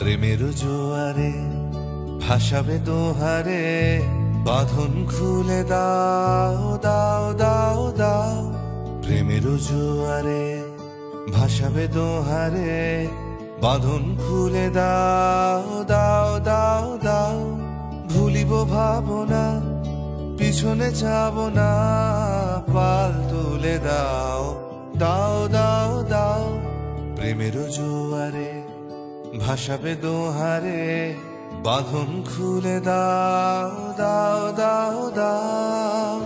প্রেমের জোয়ারে ভাসাবে দোহারে, বাঁধন খুলে দাও দাও দাও দাও। প্রেমের জোয়ারে ভাসাবে দোহারে, বাঁধন খুলে দাও দাও দাও দাও। ভুলিব ভাবনা, পিছনে যাব না, পাল তুলে দাও দাও দাও দাও। প্রেমের জোয়ারে ভাসাবে দোহারে, বাঁধন খুলে দাও দাও দাও দাও।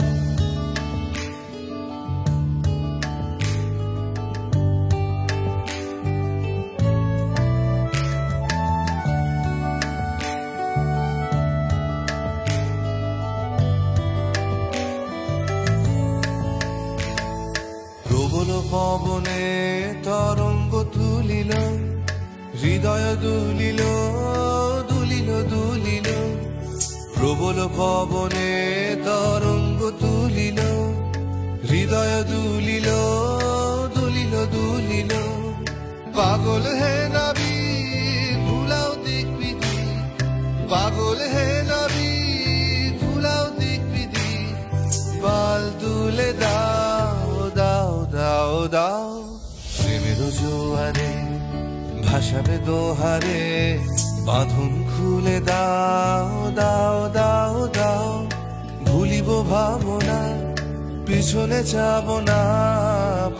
প্রবল পবনে তরঙ্গ তুলিল, হৃদয় দুলিল দুলিল দুলিল। প্রবল পবনে তরঙ্গ তুলিল, হৃদয় দুলিল দুলিল দুলিল। পাগল হে নবী ভুলাও দিক বিধি, পাগল হে নবী ভুলাও দিক বিধি। পাল তুলে দাও দাও দাও দাও। প্রেমের জোয়ারে ভাসাবে দোহারে, বাঁধন খুলে দাও দাও দাও দাও। ভুলিব ভাবনা, পিছনে যাব না,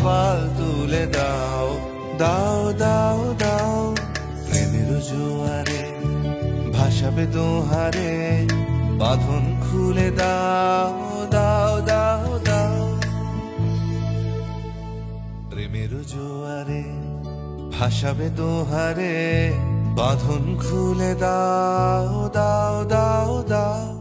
পাল তুলে দাও দাও দাও দাও। প্রেমের জোয়ারে ভাসাবে দোহারে, বাঁধন খুলে দাও দাও দাও দাও। প্রেমের জোয়ারে ভাসাবে দোহারে, বাঁধন খুলে দাও দাও দাও দাও।